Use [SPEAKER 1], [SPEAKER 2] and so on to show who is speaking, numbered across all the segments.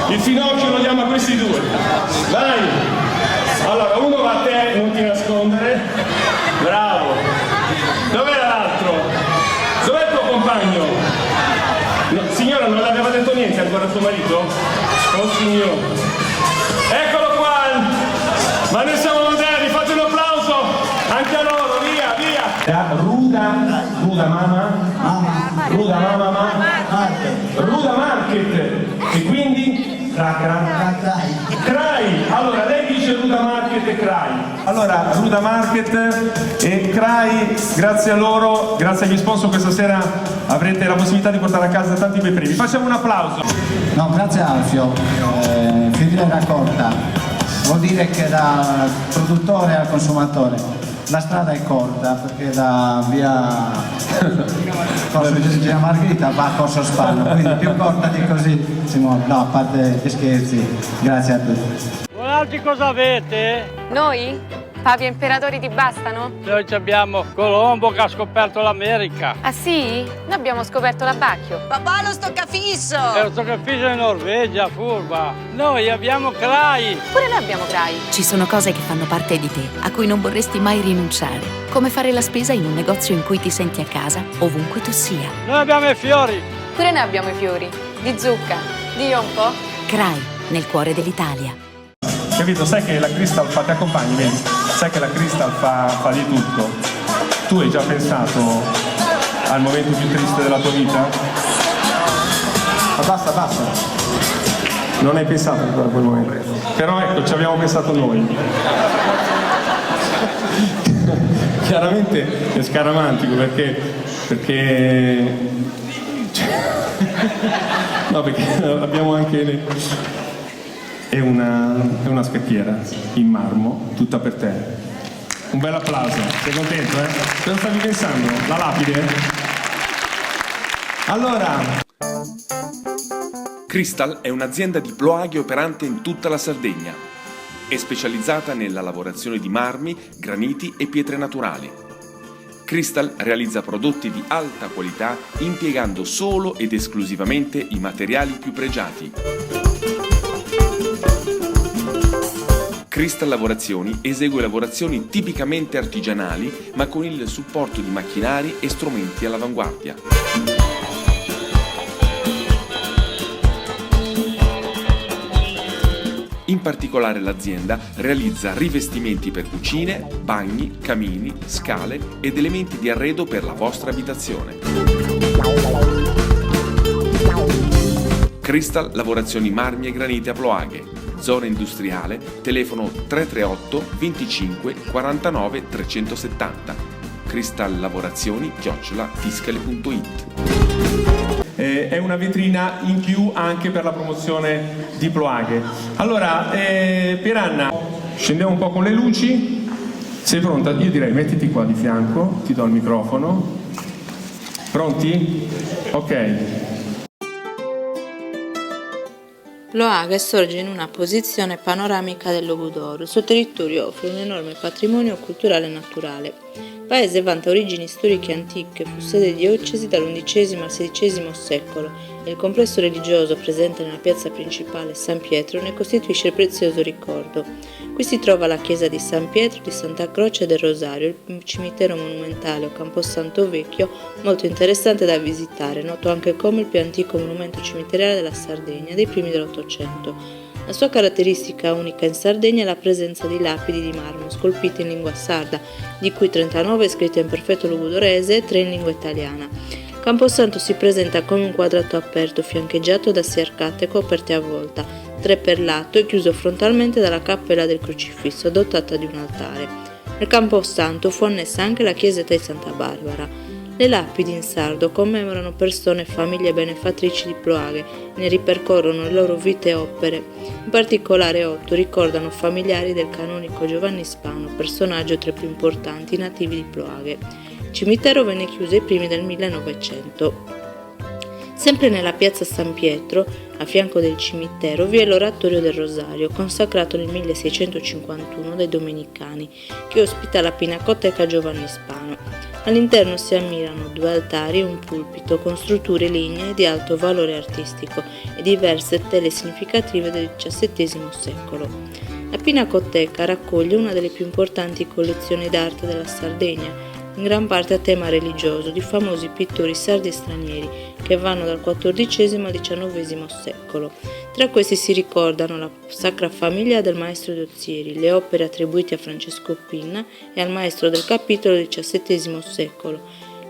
[SPEAKER 1] Il finocchio lo diamo a questi due. Vai! Allora, uno va a te, non ti nascondere. Bravo! Dov'è l'altro? Dov'è il tuo compagno? No, signora, non le aveva detto niente ancora a tuo marito? Oh signore! Eccolo qua! Ma noi siamo moderni, fate un applauso anche a loro, via, via! Ruda Market! E quindi? Crai! Allora, lei dice Ruda Market e Crai. Allora, Ruda Market e Crai, grazie a loro, grazie agli sponsor, questa sera avrete la possibilità di portare a casa tanti bei premi. Facciamo un applauso.
[SPEAKER 2] No, grazie Alfio. Fedele raccolta vuol dire che dal produttore al consumatore la strada è corta, perché da via Corso Gina Margherita va a Corso Spagna, quindi più corta di così si muove. No, a parte gli scherzi, grazie a tutti.
[SPEAKER 3] Voi altri cosa avete?
[SPEAKER 4] Noi? Papi imperatori ti bastano?
[SPEAKER 3] Noi abbiamo Colombo che ha scoperto l'America.
[SPEAKER 4] Ah sì? Noi abbiamo scoperto l'abbacchio.
[SPEAKER 5] Papà, lo stoccafisso!
[SPEAKER 3] E lo stoccafisso in Norvegia, furba. Noi abbiamo Crai.
[SPEAKER 4] Pure noi abbiamo Crai.
[SPEAKER 6] Ci sono cose che fanno parte di te, a cui non vorresti mai rinunciare. Come fare la spesa in un negozio in cui ti senti a casa, ovunque tu sia.
[SPEAKER 3] Noi abbiamo i fiori.
[SPEAKER 4] Pure noi abbiamo i fiori. Di zucca. Dio un po'.
[SPEAKER 6] Crai, nel cuore dell'Italia.
[SPEAKER 1] Capito? Sai che la Crystal ti accompagni, vedi? Sai che la Crystal fa di tutto. Tu hai già pensato al momento più triste della tua vita? Ma basta. Non hai pensato ancora a quel momento. Però ecco, ci abbiamo pensato noi. Chiaramente è scaramantico perché no, perché abbiamo anche è una scacchiera in marmo tutta per te. Un bel applauso. Sei contento, eh? Cosa stavi pensando? La lapide? Allora,
[SPEAKER 7] Crystal è un'azienda di ploaghe operante in tutta la Sardegna. È specializzata nella lavorazione di marmi, graniti e pietre naturali. Crystal realizza prodotti di alta qualità impiegando solo ed esclusivamente i materiali più pregiati. Crystal Lavorazioni esegue lavorazioni tipicamente artigianali, ma con il supporto di macchinari e strumenti all'avanguardia. In particolare l'azienda realizza rivestimenti per cucine, bagni, camini, scale ed elementi di arredo per la vostra abitazione. Crystal Lavorazioni Marmi e Granite a Ploaghe. Zona industriale, telefono 338 25 49 370. crystallavorazioni@tiscale.it.
[SPEAKER 1] è una vetrina in più anche per la promozione di Ploaghe. Allora, Piranna, scendiamo un po' con le luci. Sei pronta? Io direi mettiti qua di fianco, ti do il microfono. Pronti? Ok.
[SPEAKER 8] Ploaghe sorge in una posizione panoramica del Logudoro. Il suo territorio offre un enorme patrimonio culturale e naturale. Il paese vanta origini storiche antiche, fu sede di diocesi dall'XI al XVI secolo e il complesso religioso presente nella piazza principale San Pietro ne costituisce il prezioso ricordo. Qui si trova la chiesa di San Pietro, di Santa Croce e del Rosario, il cimitero monumentale o Camposanto Vecchio, molto interessante da visitare, noto anche come il più antico monumento cimiteriale della Sardegna dei primi dell'Ottocento. La sua caratteristica unica in Sardegna è la presenza di lapidi di marmo scolpite in lingua sarda, di cui 39 scritte in perfetto logudorese e 3 in lingua italiana. Camposanto si presenta come un quadrato aperto fiancheggiato da 6 arcate coperte a volta, 3 per lato e chiuso frontalmente dalla cappella del crocifisso dotata di un altare. Nel Camposanto fu annessa anche la chiesetta di Santa Barbara. Le lapidi in sardo commemorano persone e famiglie benefattrici di Ploaghe, ne ripercorrono le loro vite e opere. In particolare 8 ricordano familiari del canonico Giovanni Spano, personaggio tra i più importanti nativi di Ploaghe. Il cimitero venne chiuso ai primi del 1900. Sempre nella piazza San Pietro, a fianco del cimitero, vi è l'oratorio del Rosario, consacrato nel 1651 dai Domenicani, che ospita la Pinacoteca Giovanni Spano. All'interno si ammirano 2 altari e un pulpito con strutture lignee di alto valore artistico e diverse tele significative del XVII secolo. La Pinacoteca raccoglie una delle più importanti collezioni d'arte della Sardegna, in gran parte a tema religioso, di famosi pittori sardi e stranieri che vanno dal XIV al XIX secolo. Tra questi si ricordano la Sacra Famiglia del maestro di Ozieri, le opere attribuite a Francesco Pinna e al maestro del capitolo del XVII secolo,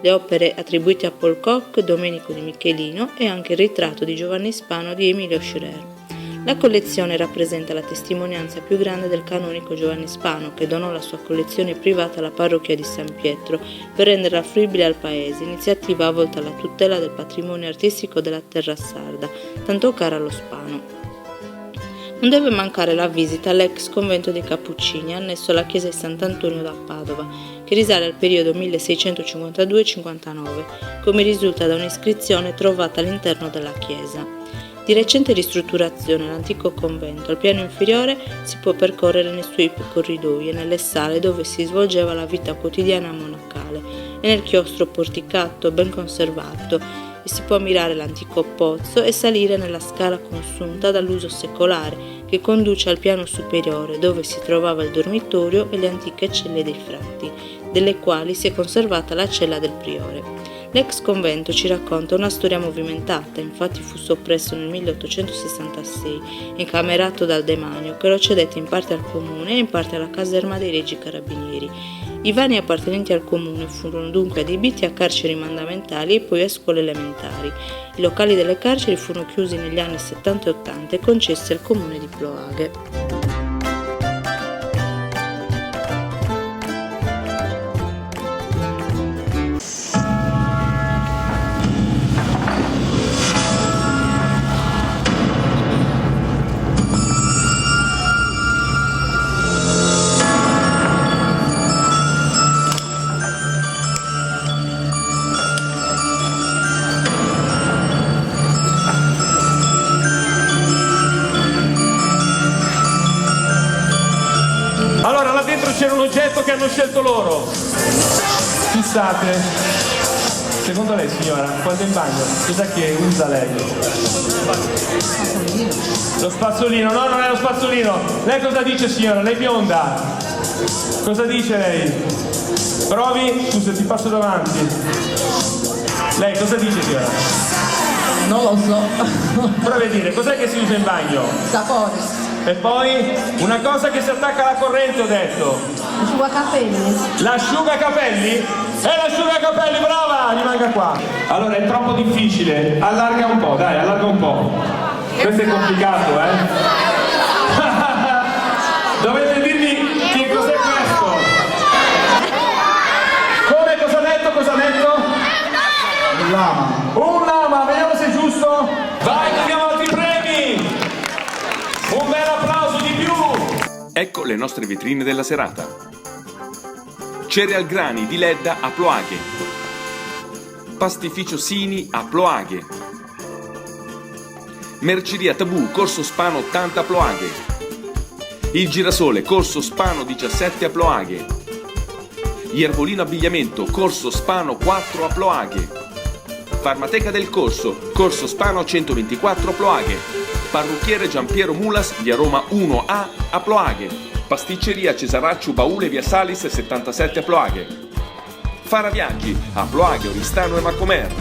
[SPEAKER 8] le opere attribuite a Paul Koch, Domenico di Michelino e anche il ritratto di Giovanni Spano di Emilio Schurer. La collezione rappresenta la testimonianza più grande del canonico Giovanni Spano, che donò la sua collezione privata alla parrocchia di San Pietro per renderla fruibile al paese, iniziativa volta alla tutela del patrimonio artistico della terra sarda, tanto cara allo Spano. Non deve mancare la visita all'ex convento dei Cappuccini, annesso alla chiesa di Sant'Antonio da Padova, che risale al periodo 1652-59, come risulta da un'iscrizione trovata all'interno della chiesa. Di recente ristrutturazione l'antico convento, al piano inferiore si può percorrere nei suoi corridoi e nelle sale dove si svolgeva la vita quotidiana monacale e nel chiostro porticato ben conservato, e si può ammirare l'antico pozzo e salire nella scala consunta dall'uso secolare che conduce al piano superiore dove si trovava il dormitorio e le antiche celle dei frati, delle quali si è conservata la cella del priore. L'ex convento ci racconta una storia movimentata, infatti fu soppresso nel 1866, incamerato dal demanio che lo cedette in parte al comune e in parte alla caserma dei Regi Carabinieri. I vani appartenenti al comune furono dunque adibiti a carceri mandamentali e poi a scuole elementari. I locali delle carceri furono chiusi negli anni 70 e 80 e concessi al comune di Ploaghe.
[SPEAKER 1] C'era un oggetto che hanno scelto loro. Fissate. Secondo lei, signora, quando è in bagno, cos'è che usa lei? Lo spazzolino. No, non è lo spazzolino. Lei cosa dice, signora? Lei bionda. Cosa dice lei? Provi? Scusa, ti passo davanti. Lei cosa dice, signora?
[SPEAKER 5] Non lo so.
[SPEAKER 1] Provi a dire, cos'è che si usa in bagno?
[SPEAKER 5] Sapore.
[SPEAKER 1] E poi una cosa che si attacca alla corrente, ho detto.
[SPEAKER 5] Asciugacapelli.
[SPEAKER 1] L'asciugacapelli? L'asciugacapelli, brava! Rimanga qua. Allora è troppo difficile. Allarga un po', dai, allarga un po'. Questo è complicato, Dovete dirmi che cos'è questo. Come? Cosa ha detto? Cosa ha detto?
[SPEAKER 2] Un lama.
[SPEAKER 1] Un lama, vediamo se è giusto. Vai, abbiamo altri premi. Un bel applauso di più.
[SPEAKER 7] Ecco le nostre vetrine della serata. Cereal Grani di Ledda a Ploaghe. Pastificio Sini a Ploaghe. Merceria Tabù, Corso Spano 80 a Ploaghe. Il Girasole, Corso Spano 17 a Ploaghe. Iervolino Abbigliamento, Corso Spano 4 a Ploaghe. Farmateca del Corso, Corso Spano 124 a Ploaghe. Parrucchiere Giampiero Mulas, via Roma 1A a Ploaghe. Pasticceria Cesaraccio Baule, via Salis 77 a Ploaghe. Fara Viaggi a Ploaghe, Oristano e Macomer.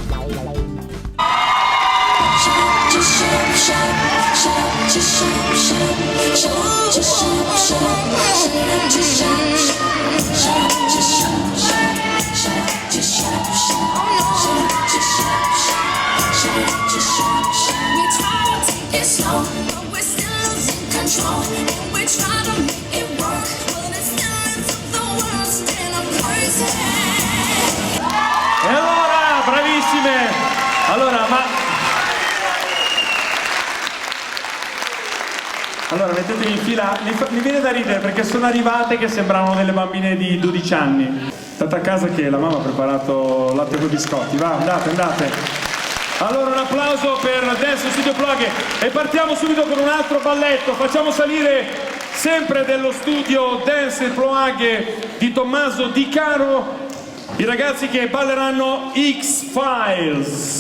[SPEAKER 1] E allora, bravissime! Allora, mettetevi in fila, mi viene da ridere perché sono arrivate che sembravano delle bambine di 12 anni. State a casa che la mamma ha preparato latte con i biscotti, va, andate. Allora un applauso per Dance Studio Ploaghe e partiamo subito con un altro balletto, facciamo salire sempre dello studio Dance Ploaghe di Tommaso Di Caro i ragazzi che balleranno X-Files.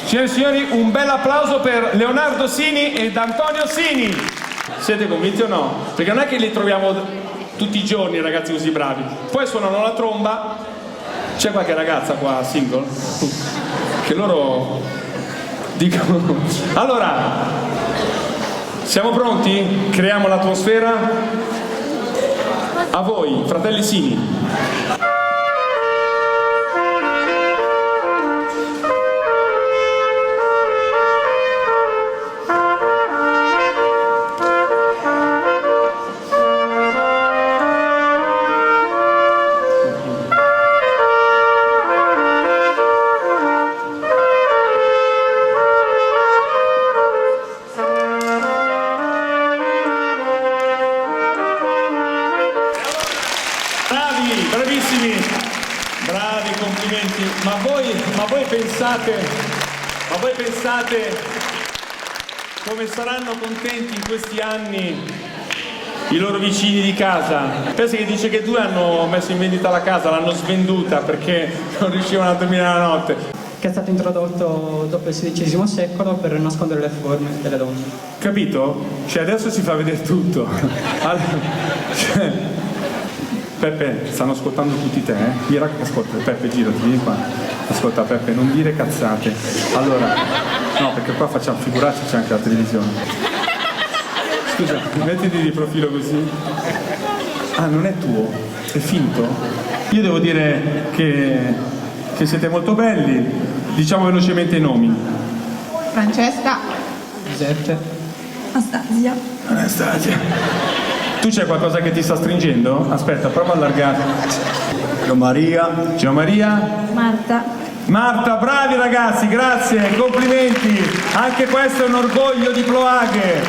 [SPEAKER 1] Signore e signori, un bel applauso per Leonardo Sini ed Antonio Sini. Siete convinti o no? Perché non è che li troviamo tutti i giorni ragazzi così bravi. Poi suonano la tromba. C'è qualche ragazza qua single? Che loro dicono. Allora, siamo pronti? Creiamo l'atmosfera? A voi, fratelli Sini. Bravissimi, bravi, complimenti. Ma voi pensate come saranno contenti in questi anni i loro vicini di casa? Pensi che dice che 2 hanno messo in vendita la casa, l'hanno svenduta perché non riuscivano a dormire la notte.
[SPEAKER 9] Che è stato introdotto dopo il XVI secolo per nascondere le forme delle donne.
[SPEAKER 1] Capito? Cioè adesso si fa vedere tutto. Peppe, stanno ascoltando tutti te, eh? Ascolta, Peppe, girati, vieni qua. Ascolta, Peppe, non dire cazzate. Allora, no, perché qua facciamo figurarci, c'è anche la televisione. Scusa, mettiti di profilo così. Ah, non è tuo? È finto? Io devo dire che siete molto belli. Diciamo velocemente i nomi.
[SPEAKER 5] Francesca.
[SPEAKER 9] Giuseppe.
[SPEAKER 5] Anastasia.
[SPEAKER 1] Tu c'è qualcosa che ti sta stringendo? Aspetta, prova a allargare. Gio Maria. Marta, bravi ragazzi, grazie, complimenti. Anche questo è un orgoglio di Ploaghe.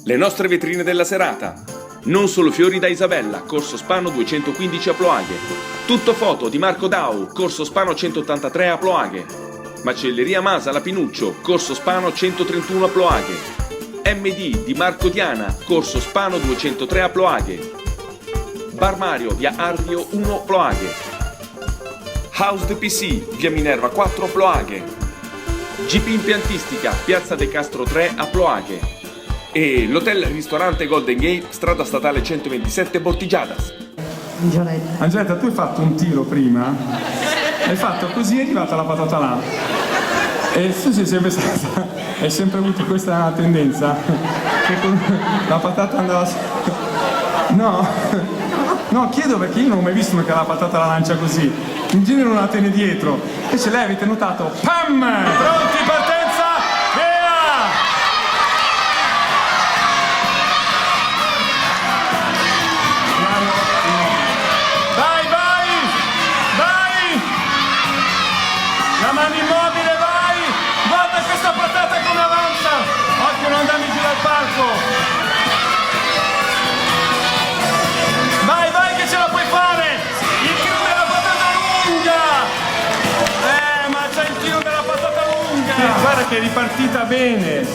[SPEAKER 7] Le nostre vetrine della serata. Non solo fiori da Isabella, Corso Spano 215 a Ploaghe. Tutto foto di Marco Dau, Corso Spano 183 a Ploaghe. Macelleria Masa La Pinuccio, Corso Spano 131 a Ploaghe. MD di Marco Diana, Corso Spano 203 a Ploaghe. Bar Mario, via Arvio 1 Ploaghe. House de PC, via Minerva 4 Ploaghe. GP Impiantistica, piazza De Castro 3 a Ploaghe. E l'hotel ristorante Golden Gate, strada statale 127 Bortigiadas.
[SPEAKER 1] Angeletta, tu hai fatto un tiro prima, hai fatto così e è arrivata la patata là. E tu sei sempre stata, hai sempre avuto questa tendenza che con la patata andava. No, chiedo perché io non ho mai visto che la patata la lancia così. In genere non la tiene dietro. Invece lei avete notato, pam! Pronti, partenza, via! Vai! La mano immobile, vai! Guarda questa patata come avanza! Occhio, non darmi giù dal palco! Vai che ce la puoi fare! Il tiro della patata lunga! Ma c'è il tiro della patata lunga! Guarda che è ripartita bene!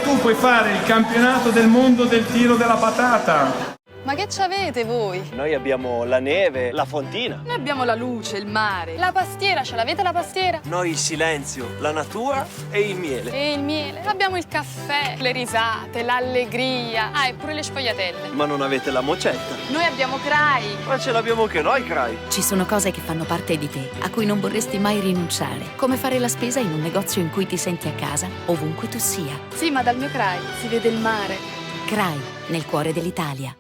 [SPEAKER 1] Tu puoi fare il campionato del mondo del tiro della patata!
[SPEAKER 4] Ma che c'avete voi?
[SPEAKER 10] Noi abbiamo la neve, la fontina.
[SPEAKER 4] Noi abbiamo la luce, il mare. La pastiera, ce l'avete la pastiera?
[SPEAKER 10] Noi il silenzio, la natura e il miele.
[SPEAKER 4] E il miele. Abbiamo il caffè, le risate, l'allegria. Ah, e pure le sfogliatelle.
[SPEAKER 10] Ma non avete la mocetta.
[SPEAKER 4] Noi abbiamo Crai.
[SPEAKER 10] Ma ce l'abbiamo anche noi, Crai.
[SPEAKER 6] Ci sono cose che fanno parte di te, a cui non vorresti mai rinunciare. Come fare la spesa in un negozio in cui ti senti a casa, ovunque tu sia.
[SPEAKER 4] Sì, ma dal mio Crai si vede il mare.
[SPEAKER 6] Crai, nel cuore dell'Italia.